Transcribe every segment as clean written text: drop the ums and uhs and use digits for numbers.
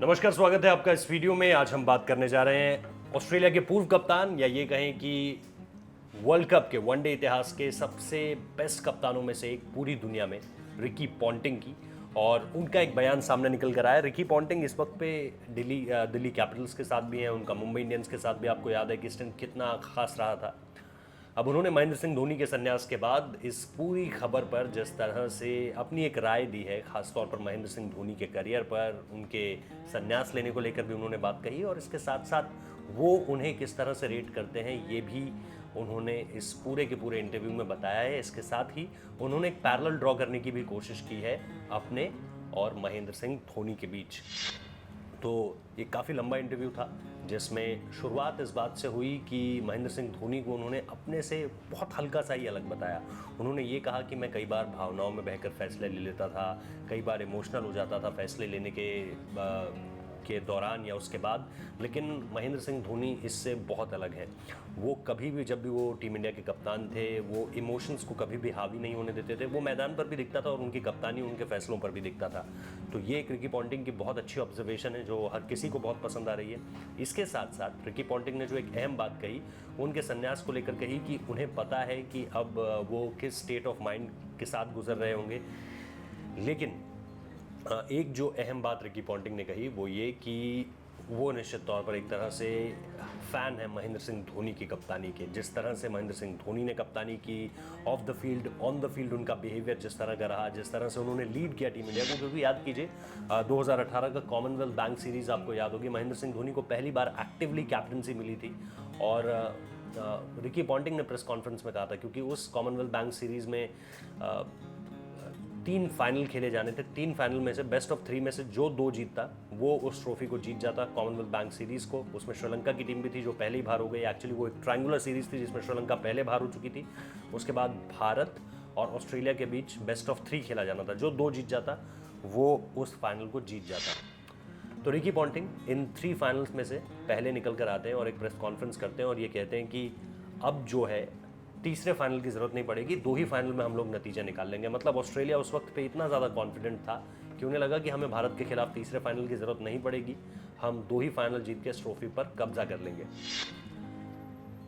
नमस्कार, स्वागत है आपका इस वीडियो में। आज हम बात करने जा रहे हैं ऑस्ट्रेलिया के पूर्व कप्तान या ये कहें कि वर्ल्ड कप के वनडे इतिहास के सबसे बेस्ट कप्तानों में से एक पूरी दुनिया में, रिकी पॉन्टिंग की। और उनका एक बयान सामने निकल कर आया। रिकी पॉन्टिंग इस वक्त पे दिल्ली कैपिटल्स के साथ भी हैं, उनका मुंबई इंडियंस के साथ भी आपको याद है कि स्टिंट कितना खास रहा था। अब उन्होंने महेंद्र सिंह धोनी के संन्यास के बाद इस पूरी खबर पर जिस तरह से अपनी एक राय दी है, खासतौर पर महेंद्र सिंह धोनी के करियर पर, उनके संन्यास लेने को लेकर भी उन्होंने बात कही, और इसके साथ साथ वो उन्हें किस तरह से रेट करते हैं ये भी उन्होंने इस पूरे के पूरे इंटरव्यू में बताया है। इसके साथ ही उन्होंने एक पैरेलल ड्रॉ करने की भी कोशिश की है अपने और महेंद्र सिंह धोनी के बीच। तो ये काफ़ी लंबा इंटरव्यू था जिसमें शुरुआत इस बात से हुई कि महेंद्र सिंह धोनी को उन्होंने अपने से बहुत हल्का सा ही अलग बताया। उन्होंने ये कहा कि मैं कई बार भावनाओं में बहकर फैसले ले लेता था, कई बार इमोशनल हो जाता था फैसले लेने के दौरान या उसके बाद, लेकिन महेंद्र सिंह धोनी इससे बहुत अलग है। वो कभी भी, जब भी वो टीम इंडिया के कप्तान थे, वो इमोशंस को कभी भी हावी नहीं होने देते थे। वो मैदान पर भी दिखता था और उनकी कप्तानी उनके फैसलों पर भी दिखता था। तो ये एक रिकी पॉन्टिंग की बहुत अच्छी ऑब्जर्वेशन है जो हर किसी को बहुत पसंद आ रही है। इसके साथ साथ रिकी पॉन्टिंग ने जो एक अहम बात कही, उनके संन्यास को लेकर कही कि उन्हें पता है कि अब वो किस स्टेट ऑफ माइंड के साथ गुजर रहे होंगे। लेकिन एक जो अहम बात रिकी पॉन्टिंग ने कही वो ये कि वो निश्चित तौर पर एक तरह से फ़ैन है महेंद्र सिंह धोनी की कप्तानी के। जिस तरह से महेंद्र सिंह धोनी ने कप्तानी की, of the field, on the field उनका बिहेवियर जिस तरह का रहा, जिस तरह से उन्होंने लीड किया टीम इंडिया को। क्योंकि याद कीजिए 2018 का कॉमनवेल्थ बैंक सीरीज़ आपको याद होगी, महेंद्र सिंह धोनी को पहली बार एक्टिवली कैप्टनसी मिली थी। और रिकी पॉन्टिंग ने प्रेस कॉन्फ्रेंस में कहा था, क्योंकि उस कॉमनवेल्थ बैंक सीरीज़ में 3 फाइनल खेले जाने थे। 3 फाइनल में से बेस्ट ऑफ 3 में से जो 2 जीतता वो उस ट्रॉफी को जीत जाता, कॉमनवेल्थ बैंक सीरीज़ को। उसमें श्रीलंका की टीम भी थी जो पहले ही बाहर हो गई। एक्चुअली वो एक ट्रायंगुलर सीरीज़ थी जिसमें श्रीलंका पहले बाहर हो चुकी थी। उसके बाद भारत और ऑस्ट्रेलिया के बीच बेस्ट ऑफ 3 खेला जाना था। जो 2 जीत जाता वो उस फाइनल को जीत जाता। तो रिकी पॉन्टिंग इन 3 फाइनल्स में से पहले निकल कर आते हैं और एक प्रेस कॉन्फ्रेंस करते हैं और ये कहते हैं कि अब जो है तीसरे फाइनल की ज़रूरत नहीं पड़ेगी, 2 ही फाइनल में हम लोग नतीजा निकाल लेंगे। मतलब ऑस्ट्रेलिया उस वक्त पे इतना ज़्यादा कॉन्फिडेंट था कि उन्हें लगा कि हमें भारत के खिलाफ तीसरे फाइनल की ज़रूरत नहीं पड़ेगी, हम 2 ही फाइनल जीत के इस ट्रॉफी पर कब्जा कर लेंगे।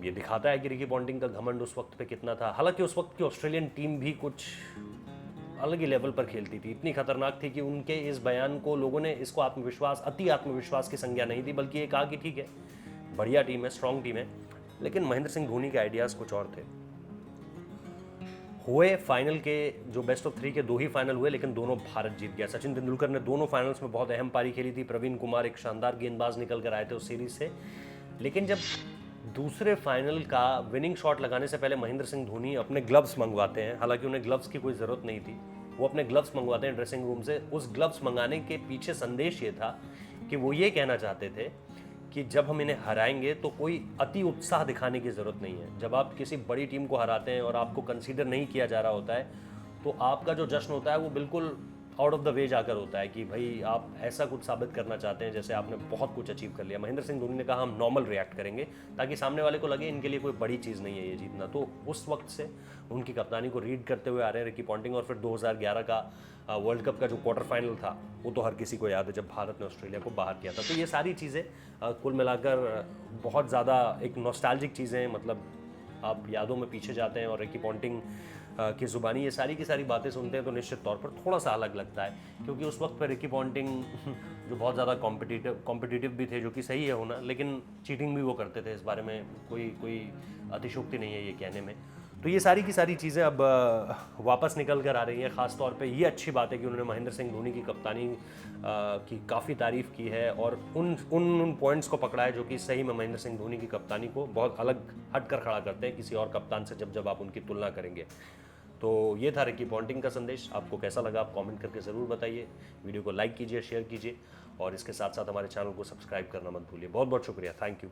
ये दिखाता है कि रिकी पॉन्टिंग का घमंड उस वक्त पे कितना था। हालांकि उस वक्त की ऑस्ट्रेलियन टीम भी कुछ अलग ही लेवल पर खेलती थी, इतनी खतरनाक थी कि उनके इस बयान को लोगों ने इसको अति आत्मविश्वास की संज्ञा नहीं दी, बल्कि ये कहा कि ठीक है, बढ़िया टीम है, स्ट्रॉन्ग टीम है। लेकिन महेंद्र सिंह धोनी के आइडियाज़ कुछ और थे। हुए फाइनल के जो बेस्ट ऑफ 3 के 2 ही फाइनल हुए, लेकिन दोनों भारत जीत गया। सचिन तेंदुलकर ने दोनों फाइनल्स में बहुत अहम पारी खेली थी। प्रवीण कुमार एक शानदार गेंदबाज निकल कर आए थे उस सीरीज से। लेकिन जब दूसरे फाइनल का विनिंग शॉट लगाने से पहले महेंद्र सिंह धोनी अपने ग्लव्स मंगवाते हैं, हालांकि उन्हें ग्लव्स की कोई ज़रूरत नहीं थी, वो अपने ग्लव्स मंगवाते हैं ड्रेसिंग रूम से। उस ग्लव्स मंगाने के पीछे संदेश ये था कि वो ये कहना चाहते थे कि जब हम इन्हें हराएंगे तो कोई अति उत्साह दिखाने की ज़रूरत नहीं है। जब आप किसी बड़ी टीम को हराते हैं और आपको कंसीडर नहीं किया जा रहा होता है, तो आपका जो जश्न होता है वो बिल्कुल आउट ऑफ द वे जाकर होता है कि भाई आप ऐसा कुछ साबित करना चाहते हैं जैसे आपने बहुत कुछ अचीव कर लिया। महेंद्र सिंह धोनी ने कहा हम नॉर्मल रिएक्ट करेंगे ताकि सामने वाले को लगे इनके लिए कोई बड़ी चीज़ नहीं है ये जीतना। तो उस वक्त से उनकी कप्तानी को रीड करते हुए आ रहे हैं रिकी पॉन्टिंग। और फिर 2011 का वर्ल्ड कप का जो क्वार्टर फाइनल था वो तो हर किसी को याद है, जब भारत ने ऑस्ट्रेलिया को बाहर किया था। तो ये सारी चीज़ें कुल मिलाकर बहुत ज़्यादा एक नॉस्टैल्जिक चीज़ें, मतलब आप यादों में पीछे जाते हैं और रिकी पॉन्टिंग की ज़ुबानी ये सारी की सारी बातें सुनते हैं तो निश्चित तौर पर थोड़ा सा अलग लगता है। क्योंकि उस वक्त पर रिकी पॉन्टिंग जो बहुत ज़्यादा कॉम्पिटिटिव भी थे, जो कि सही है होना, लेकिन चीटिंग भी वो करते थे। इस बारे में कोई अतिशयोक्ति नहीं है ये कहने में। तो ये सारी की सारी चीज़ें अब वापस निकल कर आ रही हैं। ख़ास तौर पे ये अच्छी बात है कि उन्होंने महेंद्र सिंह धोनी की कप्तानी की काफ़ी तारीफ़ की है और उन पॉइंट्स को पकड़ा है जो कि सही में महेंद्र सिंह धोनी की कप्तानी को बहुत अलग हट कर खड़ा करते हैं किसी और कप्तान से जब आप उनकी तुलना करेंगे। तो ये था रिकी पॉन्टिंग का संदेश। आपको कैसा लगा आप कमेंट करके ज़रूर बताइए। वीडियो को लाइक कीजिए, शेयर कीजिए और इसके साथ साथ हमारे चैनल को सब्सक्राइब करना मत भूलिए। बहुत बहुत शुक्रिया, थैंक यू।